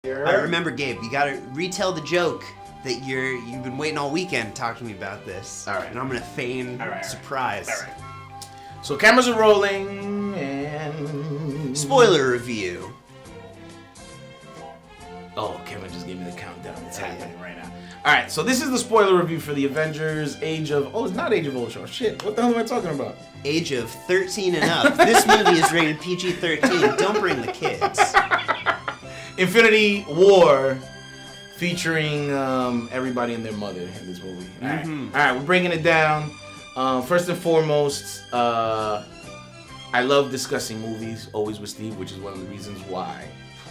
I remember, Gabe, you gotta retell the joke that you've been waiting all weekend to talk to me about this. All right. And I'm gonna feign surprise. All right. So cameras are rolling and... Spoiler review. Oh, Kevin just gave me the countdown. It's happening right now. All right, so this is the spoiler review for the Avengers Age of... Oh, it's not Age of Ultron. Shit, what the hell am I talking about? Age of 13 and up. This movie is rated PG-13. Don't bring the kids. Infinity War, featuring everybody and their mother in this movie. All right, we're bringing it down. First and foremost, I love discussing movies, always with Steve, which is one of the reasons why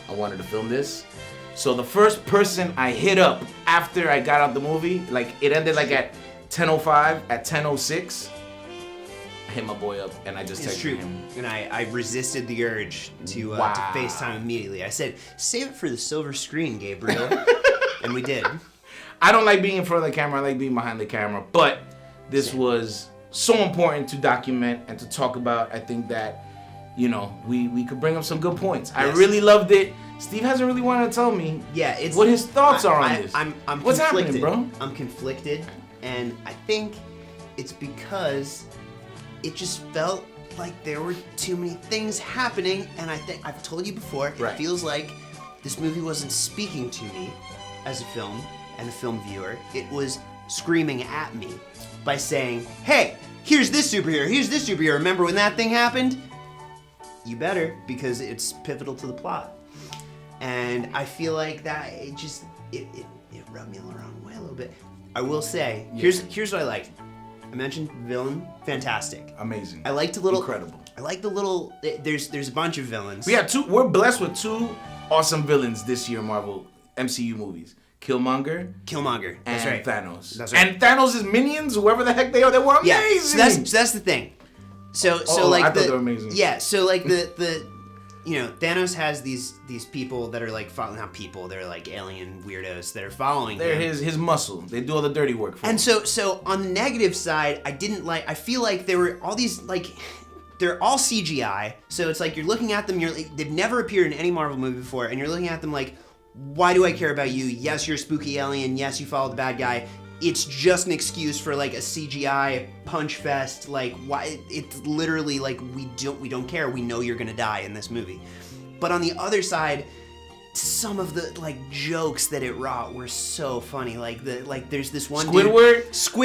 I wanted to film this. So the first person I hit up after I got out the movie, like it ended like at 10:05, at 10:06, I hit my boy up and I just texted him. And I resisted the urge to FaceTime immediately. I said, save it for the silver screen, Gabriel. And we did. I don't like being in front of the camera, I like being behind the camera, but this was so important to document and to talk about. I think that, you know, we could bring up some good points. Yes. I really loved it. Steve hasn't really wanted to tell me what his thoughts are on this. I'm What's conflicted, happening, bro? I'm conflicted, and I think it's because it just felt like there were too many things happening, and I think I've told you before, it feels like this movie wasn't speaking to me as a film and a film viewer. It was screaming at me by saying, hey, here's this superhero, here's this superhero. Remember when that thing happened? You better, because it's pivotal to the plot. And I feel like that it rubbed me the wrong way a little bit. I will say, here's what I liked. I mentioned villain, fantastic, amazing. I liked a little incredible. I like the little. There's a bunch of villains. We're blessed with two awesome villains this year, Marvel MCU movies. Killmonger. That's and right. Thanos. That's right. And Thanos' minions, whoever the heck they are, they were amazing. Yeah, so that's the thing. So like I thought they were amazing. Yeah, so like the you know, Thanos has these people that are like not people, they're like alien weirdos that are following They're him. his muscle. They do all the dirty work for him. And so on the negative side, I feel like there were all these like they're all CGI. So it's like you're looking at them, they've never appeared in any Marvel movie before, and you're looking at them like, why do I care about you? Yes, you're a spooky alien. Yes, you follow the bad guy. It's just an excuse for like a CGI punch fest. Like, why? It's literally like we don't care. We know you're gonna die in this movie. But on the other side, some of the like jokes that it wrought were so funny. There's this one Squidward.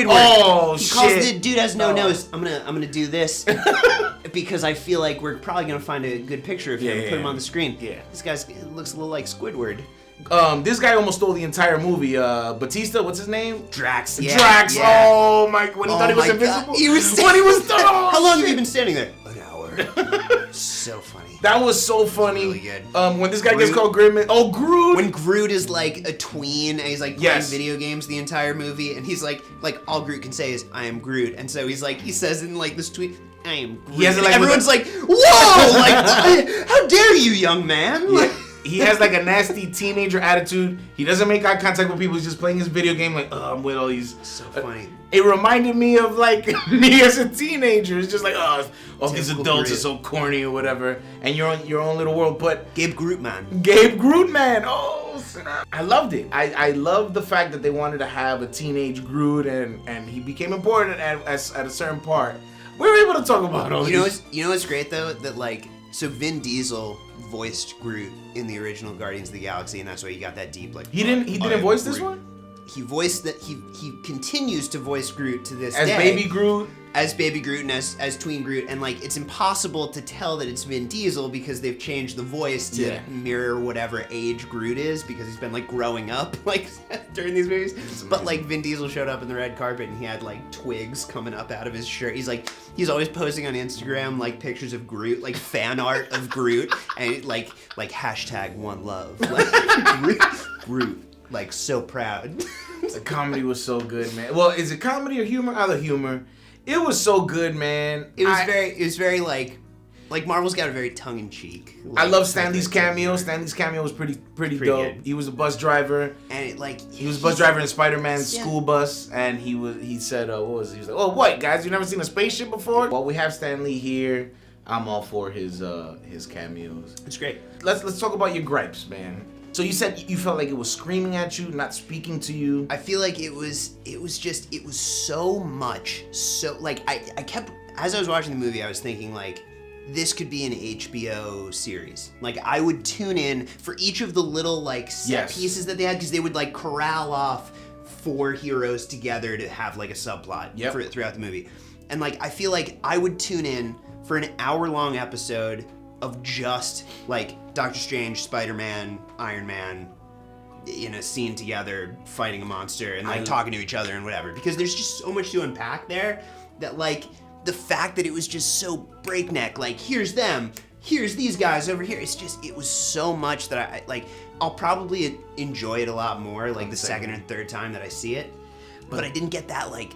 Oh he shit! calls the dude has no nose. I'm gonna do this because I feel like we're probably gonna find a good picture of him and put him on the screen. Yeah. This guy looks a little like Squidward. This guy almost stole the entire movie. Batista, what's his name? Drax. Drax. Yeah. Oh my! When he thought he was invisible. When he was done. How long have you been standing there? An hour. So funny. That was so funny. Really good. When this guy gets called Gridman. Oh, Groot. When Groot is like a tween and he's like playing video games the entire movie, and he's like all Groot can say is "I am Groot," and so he's like he says in like this tweet, "I am Groot." He has like everyone's like, "Whoa! Like, how dare you, young man!" Yeah. He has like a nasty teenager attitude. He doesn't make eye contact with people. He's just playing his video game like, oh, I'm with all these. So funny. It reminded me of like me as a teenager. It's just like, oh, all these adults are so corny or whatever. And you're on your own little world. But Gabe Grootman. Oh, snap. I loved it. I loved the fact that they wanted to have a teenage Groot and he became important at a certain part. We were able to talk about all these. You know what's great though? That like, so Vin Diesel voiced Groot in the original Guardians of the Galaxy, and that's why you got that deep like. He didn't voice this one. He voiced that. He continues to voice Groot to this day. As Baby Groot and as Tween Groot, and like it's impossible to tell that it's Vin Diesel because they've changed the voice to mirror whatever age Groot is because he's been like growing up like during these movies. But like Vin Diesel showed up in the red carpet and he had like twigs coming up out of his shirt. He's always posting on Instagram like pictures of Groot, like fan art of Groot, and like #OneLove, like Groot, like so proud. The comedy was so good, man. Well, is it comedy or humor? Either humor. It was so good, man. It was very like Marvel's got a very tongue-in-cheek. I love Stan Lee's cameo. Stan Lee's cameo was pretty dope. Good. He was a bus driver. And he was a bus driver in Spider-Man's school bus, and he said, what was it? He was like, oh, what, guys, you never seen a spaceship before? Well, we have Stan Lee here. I'm all for his cameos. It's great. Let's talk about your gripes, man. So you said you felt like it was screaming at you, not speaking to you. I feel like it was so much. So like I kept, as I was watching the movie, I was thinking like, this could be an HBO series. Like I would tune in for each of the little like set pieces that they had, because they would like corral off 4 heroes together to have like a subplot throughout the movie. And like I feel like I would tune in for an hour-long episode of just like Doctor Strange, Spider-Man, Iron Man in a scene together fighting a monster and like talking to each other and whatever, because there's just so much to unpack there that like the fact that it was just so breakneck, like here's them, here's these guys over here, it was so much that I'll probably enjoy it a lot more like the second and third time that I see it, but I didn't get that like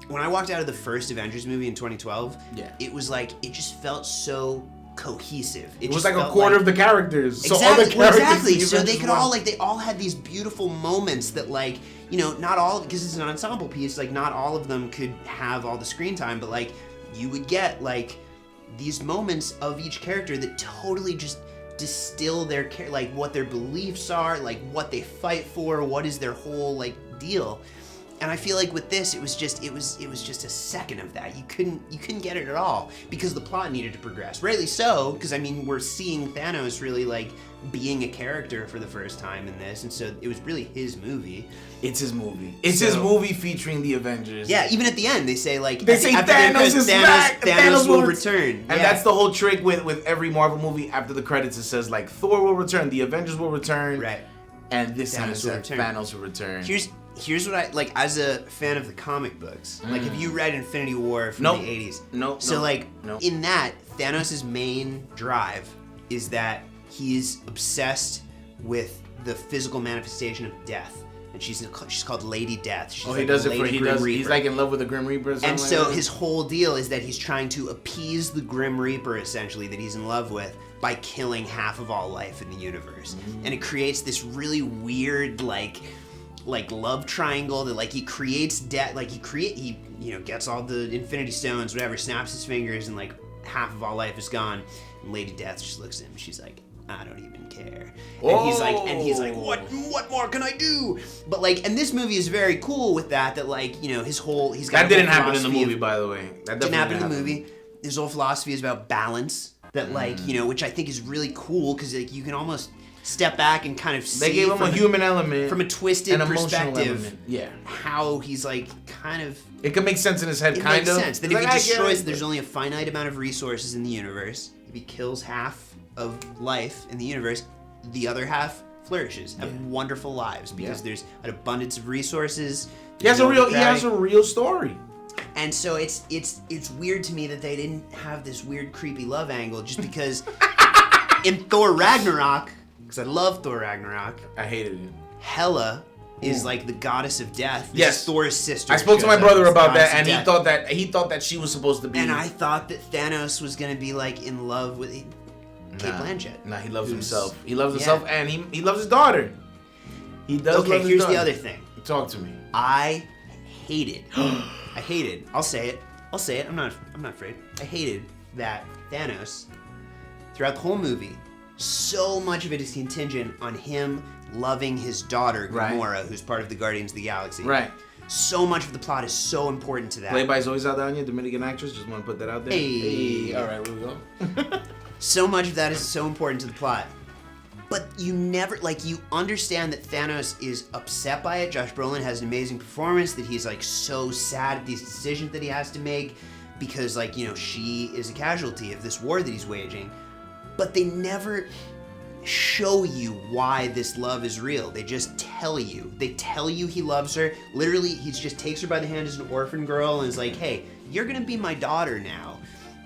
when I walked out of the first Avengers movie in 2012, it was like it just felt so cohesive. It was like a quarter of the characters. Exactly. So other characters exactly. So they could all they all had these beautiful moments that like, you know, not all, because it's an ensemble piece, like not all of them could have all the screen time, but like you would get like these moments of each character that totally just distill their like what their beliefs are, like what they fight for, what is their whole like deal. And I feel like with this, it was just a second of that. You couldn't get it at all because the plot needed to progress. Rightly so, because I mean we're seeing Thanos really like being a character for the first time in this, and so it was really his movie. It's his movie. It's his movie featuring the Avengers. Yeah, even at the end they say like Thanos is back. Thanos will return, and that's the whole trick with every Marvel movie. After the credits, it says like Thor will return, the Avengers will return, right? And this time it said Thanos will return. Here's what I like as a fan of the comic books. Like, have you read Infinity War from the 80s? No. So in that, Thanos' main drive is that he's obsessed with the physical manifestation of death, and she's called Lady Death. She's he does it for he's like in love with the Grim Reaper. Or something and so his whole deal is that he's trying to appease the Grim Reaper, essentially, that he's in love with, by killing half of all life in the universe. And it creates this really weird like love triangle that like he creates death, like he gets all the Infinity Stones, whatever, snaps his fingers, and like half of all life is gone. And Lady Death just looks at him, she's like, I don't even care. And he's like, what more can I do? But like, and this movie is very cool with that like, you know, he's got that didn't happen in the movie, by the way. That didn't happen in the movie. His whole philosophy is about balance, that like, you know, which I think is really cool, because like you can almost step back and kind of see. They gave him a human element from a twisted perspective. Yeah, how he's like kind of. It can make sense in his head. It makes sense that if he destroys, there's only a finite amount of resources in the universe. If he kills half of life in the universe, the other half flourishes, have wonderful lives, because there's an abundance of resources. He has a real story. And so it's weird to me that they didn't have this weird creepy love angle, just because in Thor Ragnarok. Because I love Thor Ragnarok. I hated it. Hela is like the goddess of death. This is Thor's sister. I spoke to my brother about that, and he thought that she was supposed to be. And I thought that Thanos was gonna be like in love with Kate Blanchett. Nah, he loves himself. He loves himself, and he loves his daughter. He does. Okay, here's the other thing. Talk to me. I hated. I'll say it. I'm not afraid. I hated that Thanos throughout the whole movie. So much of it is contingent on him loving his daughter, Gamora, who's part of the Guardians of the Galaxy. Right. So much of the plot is so important to that. Played by Zoe Saldana, Dominican actress. Just want to put that out there. Hey. All right, here we go. So much of that is so important to the plot. But you never, like, you understand that Thanos is upset by it. Josh Brolin has an amazing performance, that he's, like, so sad at these decisions that he has to make because, like, you know, she is a casualty of this war that he's waging. But they never show you why this love is real. They just tell you. They tell you he loves her. Literally, he just takes her by the hand as an orphan girl and is like, hey, you're gonna be my daughter now.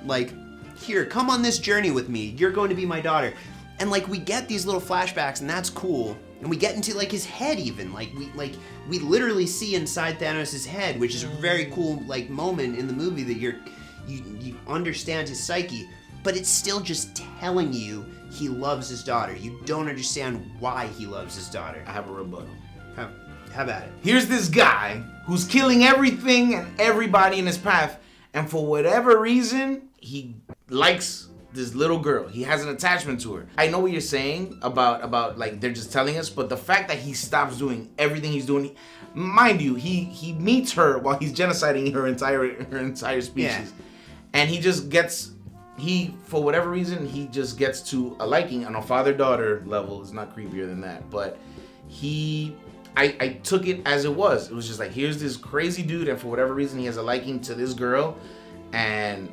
Like, here, come on this journey with me. You're going to be my daughter. And like, we get these little flashbacks, and that's cool. And we get into like his head even. We literally see inside Thanos' head, which is a very cool like moment in the movie that you understand his psyche. But it's still just telling you he loves his daughter. You don't understand why he loves his daughter. I have a rebuttal. How about it? Here's this guy who's killing everything and everybody in his path, and for whatever reason, he likes this little girl. He has an attachment to her. I know what you're saying about like they're just telling us, but the fact that he stops doing everything he's doing, mind you, he meets her while he's genociding her entire species, yeah. And he just gets. For whatever reason, he just gets to a liking on a father-daughter level. It's not creepier than that, but I took it as it was. It was just like, here's this crazy dude, and for whatever reason, he has a liking to this girl, and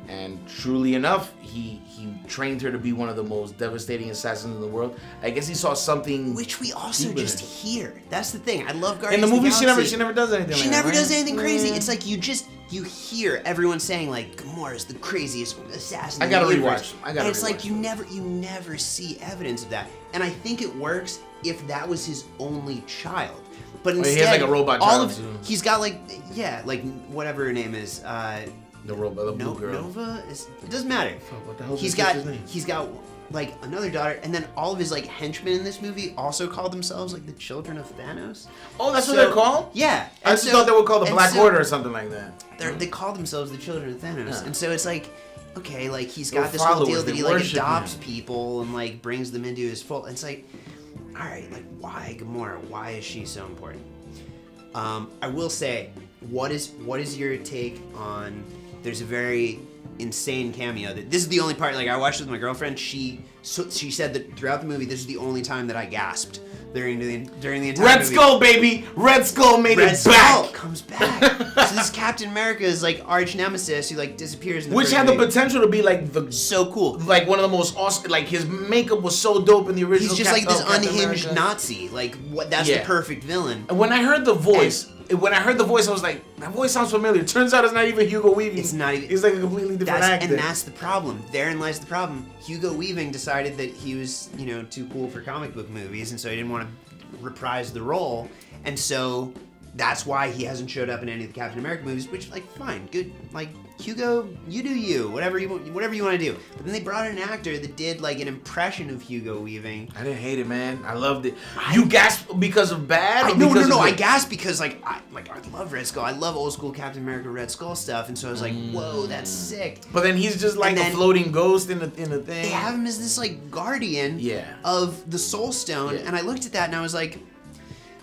truly enough, he trained her to be one of the most devastating assassins in the world. I guess he saw something, which we also just hear. That's the thing. I love Guardians. In the movie, of the Galaxy. she never does anything. She never does anything crazy. It's like you hear everyone saying like Gamora's the craziest assassin. I gotta in the universe. rewatch. And it's like you never see evidence of that. And I think it works if that was his only child. But instead, he has like a robot child too. He's got like whatever her name is. The robot, the blue girl. Nova? It doesn't matter. What the hell is his name? He's got like another daughter, and then all of his like henchmen in this movie also call themselves like the children of Thanos. Oh, that's what they're called? Yeah. I just thought they were called the Black Order or something like that. They call themselves the children of Thanos. Yeah. And so it's like, okay, like he's got this whole deal that he like adopts people and like brings them into his fold. And it's like, all right, like why Gamora? Why is she so important? I will say, what is your take on? There's a very insane cameo. This is the only part. Like I watched it with my girlfriend. She said that throughout the movie, this is the only time that I gasped during the entire movie. Red Skull, baby! Red Skull made it back. Red Skull comes back. So this Captain America's like arch nemesis who like disappears in the which had the potential to be like so cool, like one of the most awesome. Like his makeup was so dope in the original. He's just like this unhinged Nazi. Like what? That's the perfect villain. And when I heard the voice. I was like, that voice sounds familiar. Turns out it's not even Hugo Weaving. It's not even. He's like a completely different actor. And that's the problem. Therein lies the problem. Hugo Weaving decided that he was, too cool for comic book movies, and so he didn't want to reprise the role. And so that's why he hasn't showed up in any of the Captain America movies, which, like, fine, good. Like, Hugo, you do you. Whatever you want to do. But then they brought in an actor that did, like, an impression of Hugo Weaving. I didn't hate it, man. I loved it. You gasped because of bad? No. I gasped because, I love Red Skull. I love old school Captain America Red Skull stuff. And so I was like, whoa, that's sick. But then he's just like a floating ghost in the thing. They have him as this, like, guardian of the Soul Stone. Yeah. And I looked at that and I was like,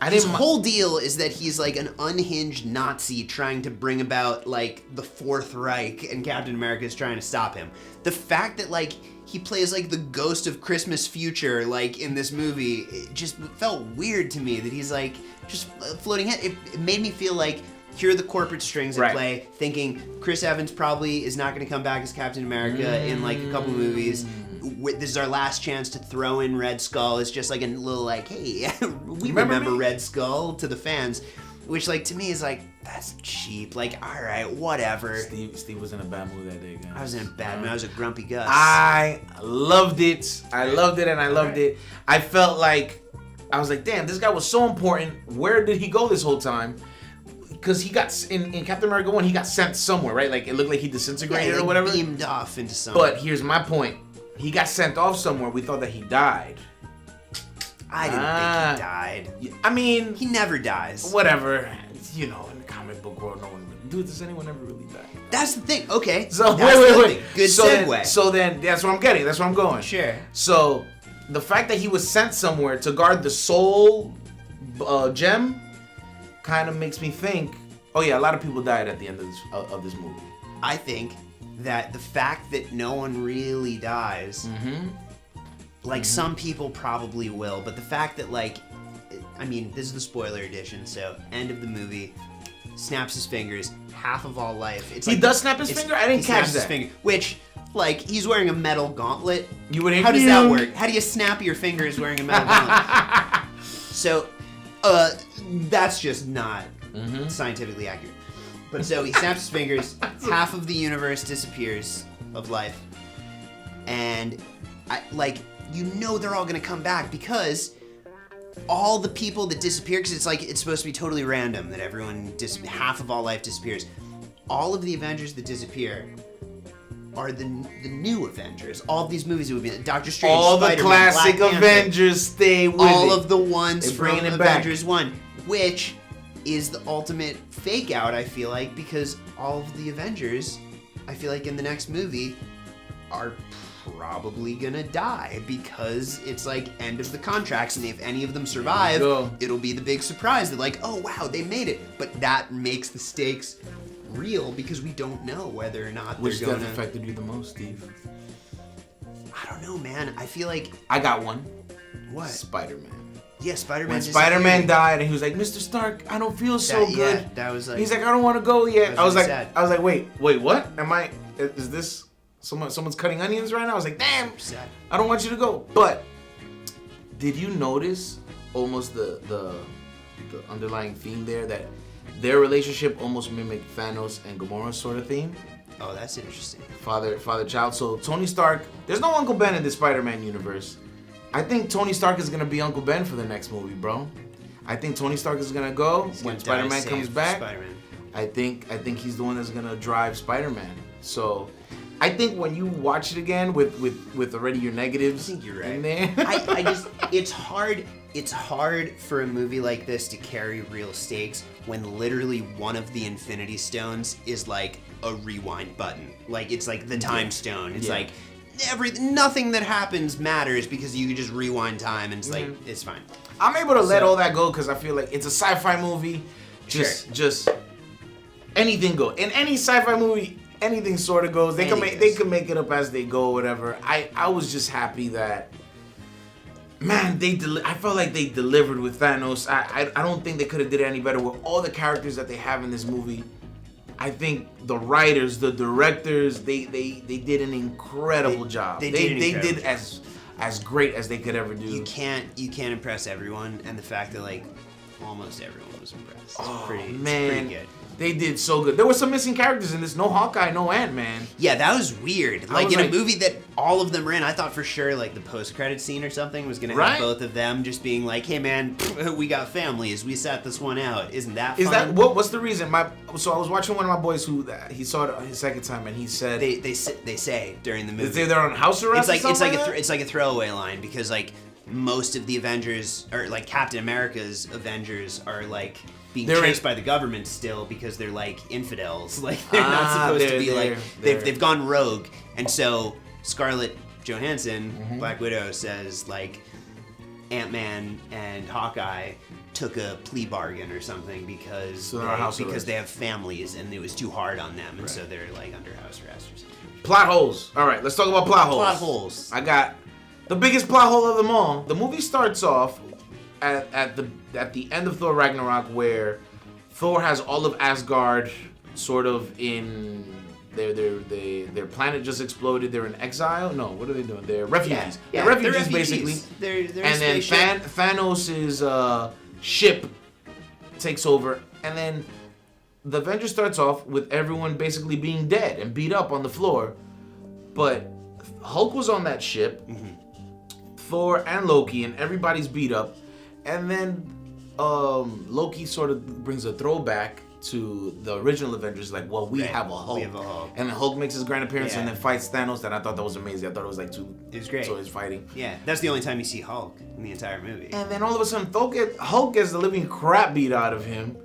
his whole deal is that he's like an unhinged Nazi trying to bring about like the Fourth Reich, and Captain America is trying to stop him. The fact that like he plays like the ghost of Christmas future like in this movie, it just felt weird to me that he's like just floating head. It made me feel like here are the corporate strings at play, thinking Chris Evans probably is not going to come back as Captain America in like a couple movies. This is our last chance to throw in Red Skull. It's just like a little like, hey, we remember Red Skull to the fans, which like to me is like, that's cheap. Like, all right, whatever. Steve was in a bad mood that day, guys. I was in a bad mood. I was a grumpy Gus. I loved it. I loved it. I felt like, I was like, damn, this guy was so important. Where did he go this whole time? Because he got, in Captain America 1, he got sent somewhere, right? Like, it looked like he disintegrated or whatever. Beamed off into somewhere. But here's my point. He got sent off somewhere. We thought that he died. I didn't think he died. I mean... He never dies. Whatever. In the comic book world, no one... Dude, does anyone ever really die? That's the thing. Okay. So, wait. Good segue. So then, that's what I'm getting. That's where I'm going. Sure. So, the fact that he was sent somewhere to guard the soul gem kind of makes me think, oh yeah, a lot of people died at the end of this movie. I think that the fact that no one really dies, some people probably will, but the fact that this is the spoiler edition, so end of the movie, snaps his fingers, half of all life. He does snap his finger? I didn't catch that. His finger, which, he's wearing a metal gauntlet. How does that work? How do you snap your fingers wearing a metal gauntlet? So, that's just not scientifically accurate. But so he snaps his fingers, half of the universe disappears of life, and they're all gonna come back because all the people that disappear, because it's supposed to be totally random that everyone half of all life disappears. All of the Avengers that disappear are the new Avengers. All of these movies that would be Doctor Strange, all Spider-Man, the classic Black Avengers stay with all it. of the ones from Avengers back. 1, which is the ultimate fake out, I feel like, because all of the Avengers, I feel like in the next movie, are probably gonna die because it's like end of the contracts, and if any of them survive, it'll be the big surprise. They're like, oh wow, they made it. But that makes the stakes real because we don't know whether or not Which they're gonna... death affected you the most, Steve? I don't know, man. I feel like... I got one. What? Spider-Man. Yeah, Spider-Man. When Spider-Man died, and he was like, Mr. Stark, I don't feel so good. Yeah, that was like... He's like, I don't want to go yet. I was really like, sad. wait, what? Is this someone's cutting onions right now? I was like, damn, sad. I don't want you to go. But did you notice almost the underlying theme there, that their relationship almost mimicked Thanos and Gamora's sort of theme? Oh, that's interesting. Father-child. So Tony Stark, there's no Uncle Ben in the Spider-Man universe. I think Tony Stark is gonna be Uncle Ben for the next movie, bro. I think Tony Stark is gonna go when Spider-Man comes back. Spider-Man. I think he's the one that's gonna drive Spider-Man. So I think when you watch it again with already your negatives, I think you're right. in there. I just it's hard for a movie like this to carry real stakes when literally one of the Infinity Stones is like a rewind button. Like it's like the time stone. It's like nothing that happens matters because you can just rewind time and it's like it's fine. I'm able to let all that go because I feel like it's a sci-fi movie. Just anything go. In any sci-fi movie, anything sort of goes. They can make it up as they go, whatever. I was just happy that, man, I felt like they delivered with Thanos. I don't think they could have did it any better with all the characters that they have in this movie. I think the writers, the directors, they did an incredible job. They did as great as they could ever do. You can't impress everyone, and the fact that like almost everyone was impressed. It's pretty good. They did so good. There were some missing characters in this. No Hawkeye, no Ant-Man. Yeah, that was weird. Like in a movie that all of them were in, I thought for sure like the post-credit scene or something was gonna have both of them just being like, "Hey man, we got families. We sat this one out. Isn't that fun?" Is that what's the reason? So I was watching one of my boys who he saw it his second time, and he said they say during the movie they say they're on house arrest. It's like a throwaway line because like most of the Avengers or like Captain America's Avengers are like being chased by the government still because they're like infidels. Like they're not supposed to be like they've gone rogue. And so Scarlett Johansson, Black Widow, says like Ant-Man and Hawkeye took a plea bargain or something because they have families and it was too hard on them, and so they're like under house arrest or something. Plot holes. All right, let's talk about plot holes. Plot holes. I got the biggest plot hole of them all. The movie starts off at the end of Thor Ragnarok, where Thor has all of Asgard sort of in their planet just exploded. They're in exile. No, what are they doing? They're refugees. Yeah, they're refugees basically. They're and then Thanos' ship takes over, and then the Avengers starts off with everyone basically being dead and beat up on the floor, but Hulk was on that ship. Thor and Loki, and everybody's beat up. And then Loki sort of brings a throwback to the original Avengers, like, well, we have a Hulk. We have a Hulk. And then Hulk makes his grand appearance and then fights Thanos, and I thought that was amazing. I thought it was like it was great. So he's fighting. Yeah, that's the only time you see Hulk in the entire movie. And then all of a sudden, Hulk gets the living crap beat out of him.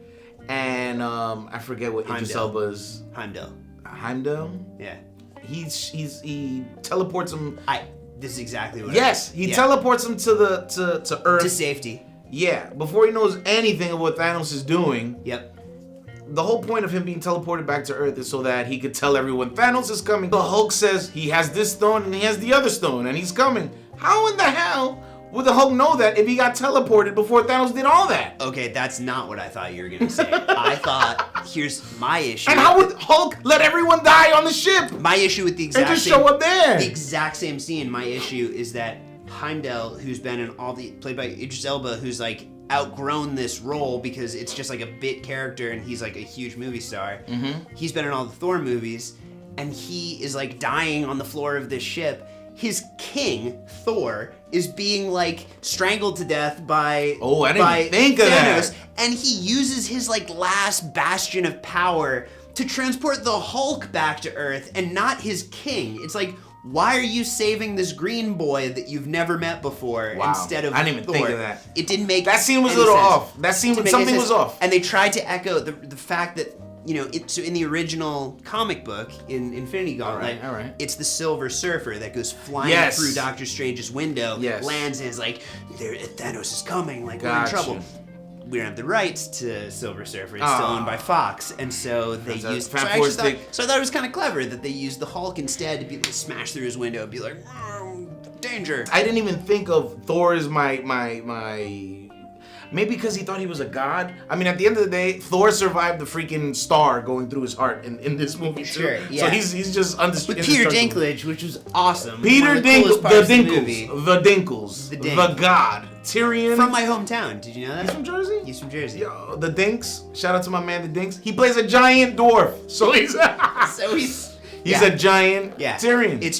And I forget what Idris Elba's... Heimdall? Yeah. He teleports him... This is exactly what he teleports him to Earth. To safety. Yeah, before he knows anything of what Thanos is doing. Yep. The whole point of him being teleported back to Earth is so that he could tell everyone Thanos is coming. The Hulk says he has this stone and he has the other stone and he's coming. How in the hell would the Hulk know that if he got teleported before Thanos did all that? Okay, that's not what I thought you were gonna say. I thought, here's my issue. And how would Hulk let everyone die on the ship? My issue with the exact and just show up there. The exact same scene. My issue is that Heimdall, who's been in played by Idris Elba, who's like outgrown this role because it's just like a bit character and he's like a huge movie star. He's been in all the Thor movies and he is like dying on the floor of this ship. His king, Thor, is being like strangled to death by think of Thanos, that. and he uses his like last bastion of power to transport the Hulk back to Earth and not his king. It's like, why are you saving this green boy that you've never met before instead of I didn't even Thor? think of that. It didn't make that scene was any a little sense. off. That scene, something was off. And they tried to echo the fact that so in the original comic book in Infinity Gauntlet, all right. it's the Silver Surfer that goes flying through Doctor Strange's window, lands and is like, Thanos is coming, like we're in trouble. We don't have the rights to Silver Surfer. It's still owned by Fox, and so they used. So I thought it was kind of clever that they used the Hulk instead to be able to smash through his window and be like, danger. I didn't even think of Thor as my. Maybe because he thought he was a god. I mean, at the end of the day, Thor survived the freaking star going through his heart in this movie too. Sure, yeah. So he's just With Peter Dinklage, which was awesome. Peter Dinklage, the Dinkles, the god. Tyrion. From my hometown. Did you know that? He's from Jersey? He's from Jersey. Yo, the Dinks. Shout out to my man, the Dinks. He plays a giant dwarf. So he's a giant Tyrion. It's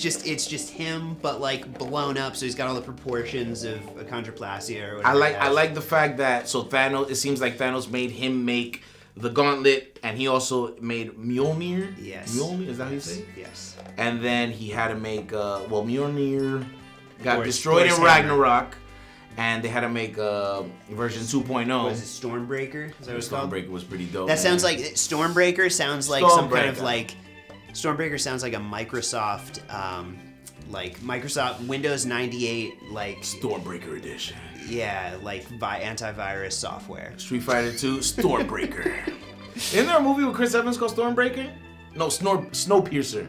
just him, but like blown up. So he's got all the proportions of achondroplasia or whatever. I like the fact that Thanos. It seems like Thanos made him make the gauntlet, and he also made Mjolnir. Yes. Mjolnir, is that how you say it? Yes. And then he had to make Mjolnir got destroyed in Ragnarok. And they had to make version 2.0. Was it Stormbreaker? Is that what it's called? Stormbreaker was pretty dope. That sounds like Stormbreaker sounds like some kind of like Stormbreaker sounds like a Microsoft Microsoft Windows 98 like Stormbreaker edition. Yeah, like antivirus software. Street Fighter 2 Stormbreaker. Isn't there a movie with Chris Evans called Stormbreaker? No, Snowpiercer.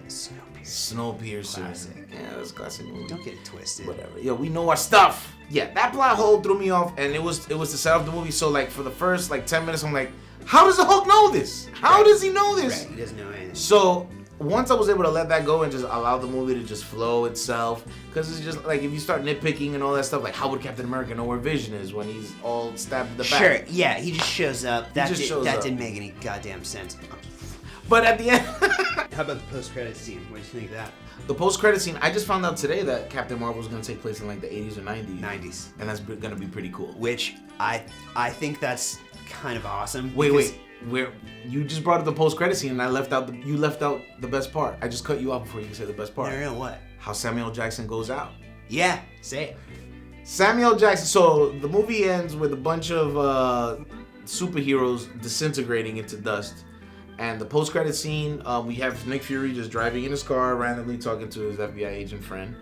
Snowpiercer. Classic. Yeah, that's a classic movie. Don't get it twisted. Whatever. Yo, we know our stuff. Yeah, that plot hole threw me off, and it was to set up the movie. So like for the first 10 minutes, I'm like, how does the Hulk know this? How does he know this? Right, he doesn't know anything. So once I was able to let that go and just allow the movie to just flow itself, because it's just like if you start nitpicking and all that stuff, like how would Captain America know where Vision is when he's all stabbed in the back? Sure, yeah, he just shows up. That didn't make any goddamn sense. But at the end, how about the post-credit scene? What do you think of that? The post-credit scene, I just found out today that Captain Marvel is going to take place in like the 80s or 90s. 90s. And that's going to be pretty cool. Which I think that's kind of awesome. Wait. Where you just brought up the post-credit scene and you left out the best part. I just cut you off before you said the best part. No, what? How Samuel Jackson goes out. Yeah, say it. Samuel Jackson, so the movie ends with a bunch of superheroes disintegrating into dust. And the post-credit scene, we have Nick Fury just driving in his car, randomly talking to his FBI agent friend,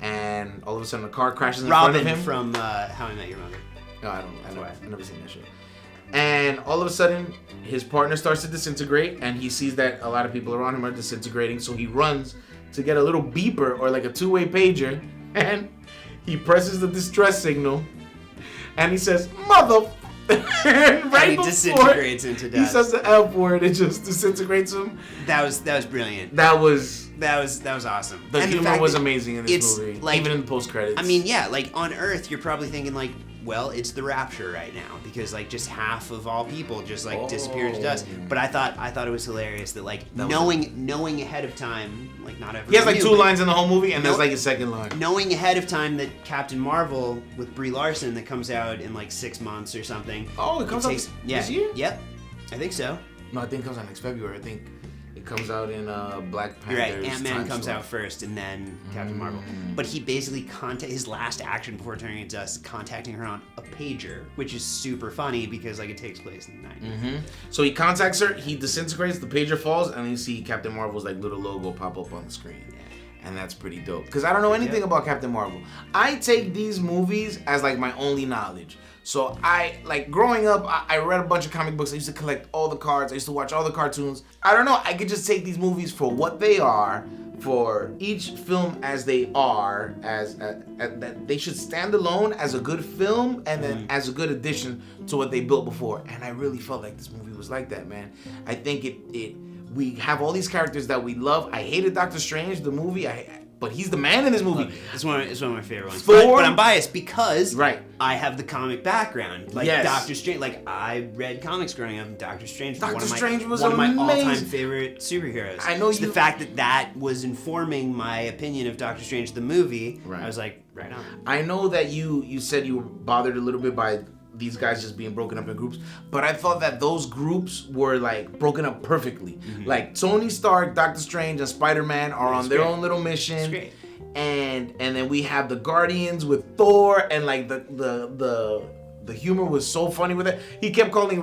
and all of a sudden a car crashes in front of him. Robin from How I Met Your Mother. No, I've never seen that show. And all of a sudden, his partner starts to disintegrate, and he sees that a lot of people around him are disintegrating, so he runs to get a little beeper or like a two-way pager, and he presses the distress signal, and he says, "Mother." And he disintegrates into dust. He says the F word, it just disintegrates him. That was brilliant. That was awesome. The humor was amazing in this movie, even in the post credits. I mean, yeah, like on Earth, you're probably thinking like, well, it's the Rapture right now because like just half of all people just like disappear into dust. But I thought it was hilarious that like knowing ahead of time, like not everyone. He has like two lines in the whole movie, and there's like a second line. Knowing ahead of time that Captain Marvel with Brie Larson that comes out in like 6 months or something. Oh, it comes out this year? Yep, I think so. No, I think it comes out next February. I think it comes out in Black Panther. You're right. Ant-Man comes out first, and then Captain Marvel. But he basically his last action before turning into dust, contacting her on a pager, which is super funny because like it takes place in the 90s. So he contacts her, he disintegrates, the pager falls, and you see Captain Marvel's like little logo pop up on the screen. Yeah. And that's pretty dope. Because I don't know anything about Captain Marvel. I take these movies as like my only knowledge. So I, like growing up, I read a bunch of comic books. I used to collect all the cards. I used to watch all the cartoons. I don't know, I could just take these movies for what they are, for each film as they are, as that they should stand alone as a good film and then as a good addition to what they built before. And I really felt like this movie was like that, man. I think we have all these characters that we love. I hated Doctor Strange, the movie. But he's the man in this movie. It's one of my favorite ones. Thor, but I'm biased because I have the comic background. Like Doctor Strange. Like I read comics growing up, and Doctor Strange was one of my all-time favorite superheroes. I know the fact that was informing my opinion of Doctor Strange the movie. Right. I was like, right on. I know that you said you were bothered a little bit by these guys just being broken up in groups, but I thought that those groups were like broken up perfectly. Like Tony Stark, Doctor Strange, and Spider-Man are on their own little mission. That's great. And then we have the Guardians with Thor and like the the humor was so funny with it. He kept calling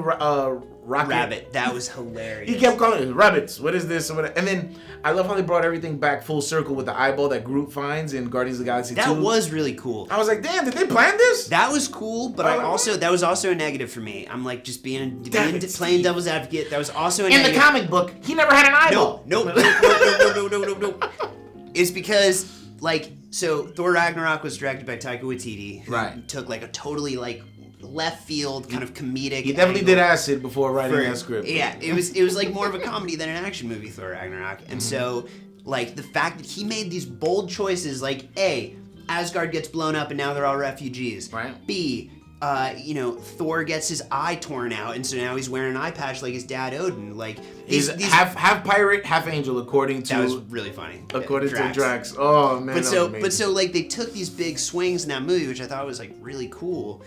Rabbit. That was hilarious. He kept calling it rabbits. What is this? And then I love how they brought everything back full circle with the eyeball that Groot finds in Guardians of the Galaxy 2. That was really cool. I was like, damn, did they plan this? That was cool, but that was also a negative for me. I'm like just playing devil's advocate. That was also a negative. In the comic book, he never had an eyeball. No. It's because so Thor Ragnarok was directed by Taika Waititi, who took like a totally left field kind of comedic. He definitely did acid before writing that script. Yeah, it was like more of a comedy than an action movie, Thor Ragnarok. And so the fact that he made these bold choices, like A, Asgard gets blown up and now they're all refugees. Right. B, Thor gets his eye torn out and so now he's wearing an eye patch like his dad Odin. He's half pirate, half angel, according to. That was really funny. According to Drax. Oh man. But so they took these big swings in that movie, which I thought was really cool.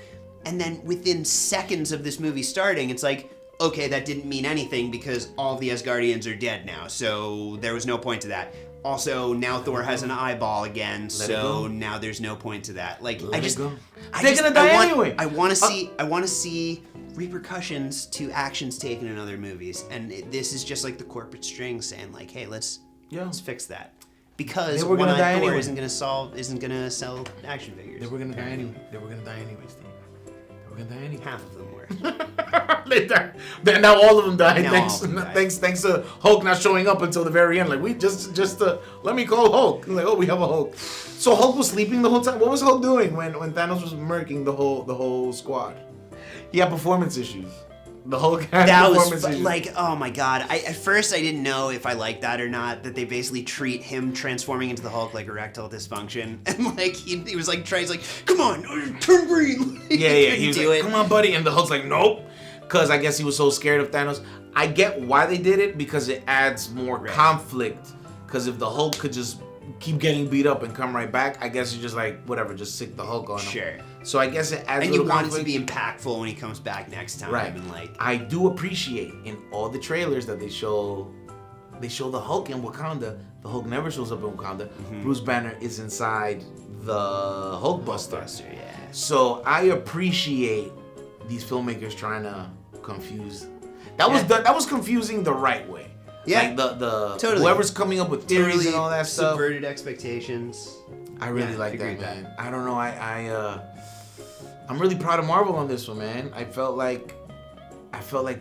And then within seconds of this movie starting, it's like, okay, that didn't mean anything because all of the Asgardians are dead now, so there was no point to that. Also, now Thor has an eyeball again, so now there's no point to that. They're gonna die anyway. I want to see repercussions to actions taken in other movies, and this is just like the corporate string saying hey, let's fix that. Because One-Eyed Thor isn't gonna sell action figures. They were gonna die anyway. Steve. Half of them were. They died. Now all of them died. Thanks to Hulk not showing up until the very end. We just let me call Hulk. We have a Hulk. So Hulk was sleeping the whole time. What was Hulk doing when Thanos was murking the whole squad? He had performance issues. The Hulk had performance issues. Oh my god. At first I didn't know if I liked that or not, that they basically treat him transforming into the Hulk like erectile dysfunction. And he was he's like, come on, turn green. He was like, come on, buddy. And the Hulk's like, nope. Because I guess he was so scared of Thanos. I get why they did it, because it adds more conflict. Because if the Hulk could just keep getting beat up and come right back, I guess you're just whatever, just sick the Hulk on him. Sure. So I guess it adds and a little you want conflict. it to be impactful when he comes back next time. Right. And I do appreciate in all the trailers that they show the Hulk in Wakanda. The Hulk never shows up in Wakanda. Mm-hmm. Bruce Banner is inside the Hulkbuster. Yeah. So I appreciate these filmmakers trying to confuse. That was confusing the right way. Yeah. Totally. Whoever's coming up with theories and all that stuff. Subverted expectations. I really like that, man. I don't know. I'm really proud of Marvel on this one, man. I felt like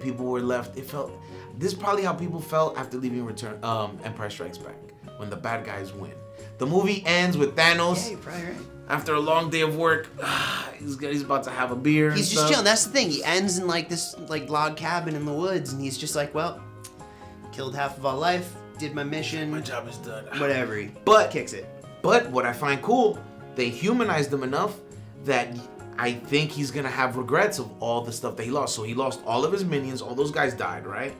people were left. This is probably how people felt after leaving Empire Strikes Back, when the bad guys win. The movie ends with Thanos. Yeah, you're probably right. After a long day of work, he's about to have a beer. He's just chilling. That's the thing. He ends in this log cabin in the woods, and he's just well, killed half of our life, did my mission. My job is done. Whatever. But kicks it. But what I find cool, they humanized him enough that I think he's gonna have regrets of all the stuff that he lost. So he lost all of his minions, all those guys died, right?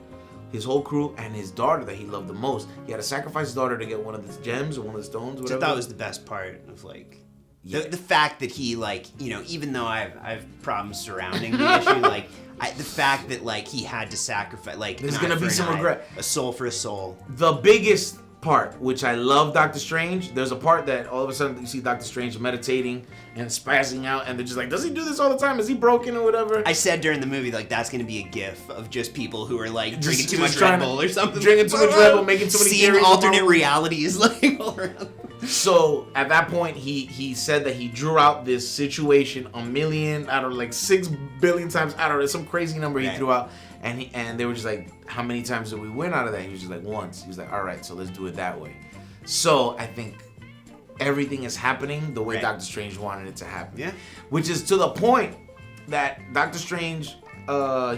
His whole crew and his daughter that he loved the most. He had to sacrifice his daughter to get one of the gems or one of the stones, whatever. So that was the best part of the fact that he even though I have problems surrounding the issue, the fact that he had to sacrifice there's gonna be some regret. A soul for a soul. The biggest part, which I love Doctor Strange, there's a part that all of a sudden you see Doctor Strange meditating and spazzing out, and they're just does he do this all the time? Is he broken or whatever? I said during the movie that's gonna be a gif of just people who are drinking too much Red Bull or something. Drinking too much Red Bull, making too many seeing alternate realities all around. So at that point, he said that he drew out this situation 1 million out of 6 billion times out of some crazy number he threw out, and they were just how many times did we win out of that? He was just once. He was all right, so let's do it that way. So I think everything is happening the way Doctor Strange wanted it to happen. Yeah. Which is to the point that Doctor Strange,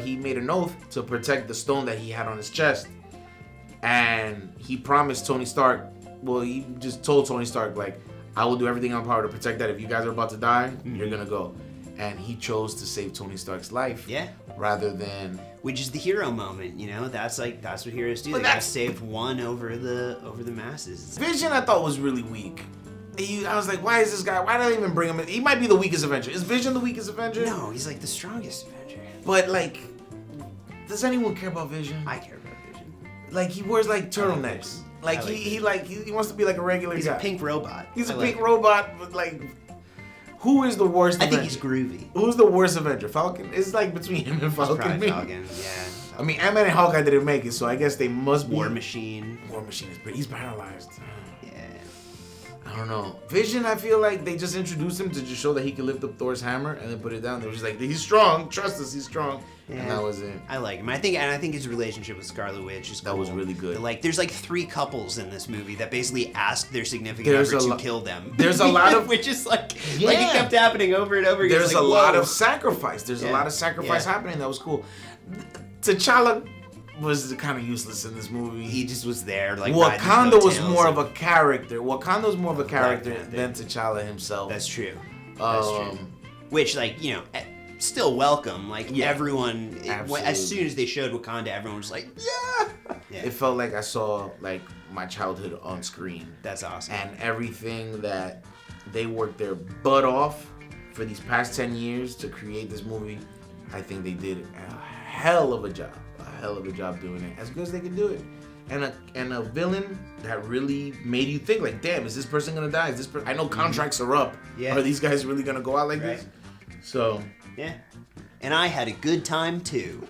he made an oath to protect the stone that he had on his chest, and he promised Tony Stark. Well, he just told Tony Stark, I will do everything in my power to protect that. If you guys are about to die, you're gonna go. And he chose to save Tony Stark's life. Yeah. Rather than. Which is the hero moment, That's what heroes do. They gotta save one over the masses. Vision, I thought, was really weak. I was why is this guy? Why did they even bring him in? He might be the weakest Avenger. Is Vision the weakest Avenger? No, he's the strongest Avenger. But does anyone care about Vision? I care about Vision. He wears turtlenecks. He wants to be a regular guy. He's a pink robot. He's a pink robot, but Who is the worst I Avenger? think he's groovy. Who's the worst Avenger? Falcon? It's like between him and Falcon. Probably Falcon, yeah. I mean, Ant-Man and Hawkeye didn't make it, so I guess they must be... War Machine. War Machine is pretty... He's paralyzed. Yeah. I don't know. Vision, I feel like they just introduced him to just show that he could lift up Thor's hammer and then put it down. They were just like, he's strong. Trust us, he's strong. Yeah. And that was it. I like him. I think his relationship with Scarlet Witch is cool. That was really good. There's like 3 couples in this movie that basically ask their significant other to kill them. There's a lot of... Which is like it kept happening over and over again. There's a lot of sacrifice. There's a lot of sacrifice happening. That was cool. T'Challa was kind of useless in this movie. He just was there. Like Wakanda was more of a character. Wakanda was more of a character than T'Challa himself. That's true. That's true. Which, still welcome. Everyone, as soon as they showed Wakanda, everyone was like, yeah. It felt like I saw my childhood on screen. That's awesome. And everything that they worked their butt off for these past 10 years to create this movie, I think they did a hell of a job. Doing it as good as they could do it, and a villain that really made you think damn, is this person gonna die? Is this I know contracts are up. Yeah. Are these guys really gonna go out like this? So yeah, and I had a good time too.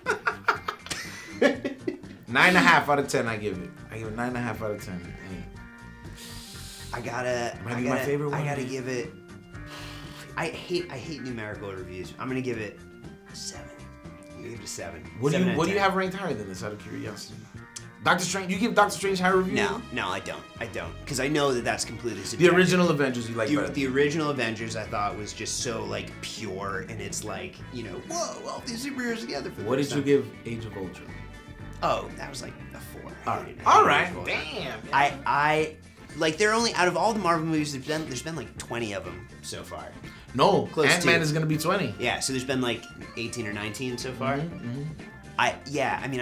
9.5 out of 10. I give it 9.5 out of 10. I gotta my favorite one. I gotta give it. I hate numerical reviews. I'm gonna give it 7. Give it a 7. What do you have ranked higher than this, out of curiosity? Doctor Strange. You give Doctor Strange higher review? No, I don't. Because I know that's completely subjective. The original Avengers you like better. The original Avengers I thought was just so pure, and it's whoa, all these superheroes together. What did you give Age of Ultron? Oh, that was a 4. All right. Damn. I they're only out of all the Marvel movies. There's been 20 of them so far. No, Ant-Man is gonna be 20. Yeah, so there's been 18 or 19 so far. Mm-hmm. I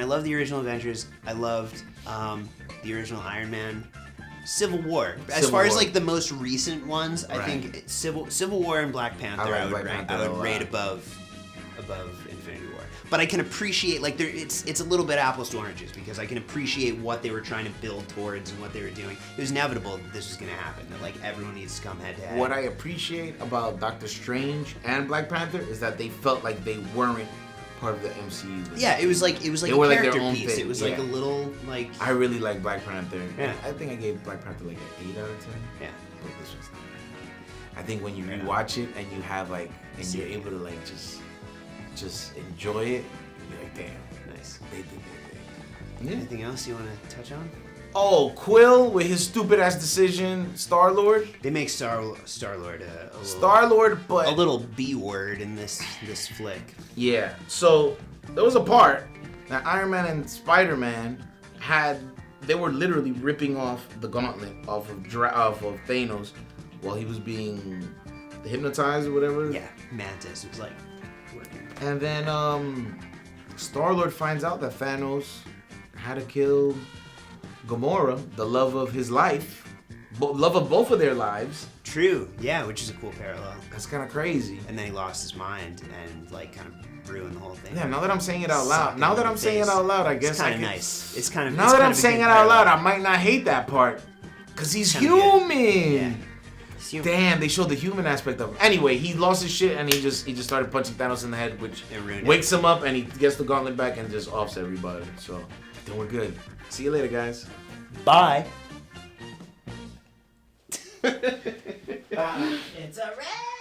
love the original Avengers. I loved the original Iron Man. Civil War. As far as the most recent ones, I think Civil War and Black Panther I would rate above Infinity War. But I can appreciate it's a little bit apples to oranges, because I can appreciate what they were trying to build towards and what they were doing. It was inevitable that this was going to happen. That everyone needs to come head to head. What I appreciate about Doctor Strange and Black Panther is that they felt like they weren't part of the MCU. Yeah, it was like a character piece. It was a little I really like Black Panther. Yeah. I think I gave Black Panther an 8 out of 10. Yeah. But this was not bad. I think when you rewatch it and you have and you're able to just enjoy it, you're like, damn, nice. They did their thing. Yeah. Anything else you want to touch on? Oh, Quill with his stupid ass decision, Star-Lord. They make Star-Lord but a little B word in this flick. Yeah. So there was a part that Iron Man and Spider-Man they were literally ripping off the gauntlet off of Thanos while he was being hypnotized or whatever. Yeah, Mantis was working. And then Star-Lord finds out that Thanos had to kill Gamora, the love of his life, love of both of their lives. True, yeah, which is a cool parallel. That's kind of crazy. And then he lost his mind and kind of ruined the whole thing. Yeah, now that I'm saying it out loud, I guess it's kind of nice. It's kind of now that I'm saying it out loud, I might not hate that part, cause he's human. Yeah. Damn, they showed the human aspect of him. Anyway, he lost his shit and he just started punching Thanos in the head, which wakes him up and he gets the gauntlet back and just offs everybody. So then we're good. See you later, guys. Bye. It's a wrap.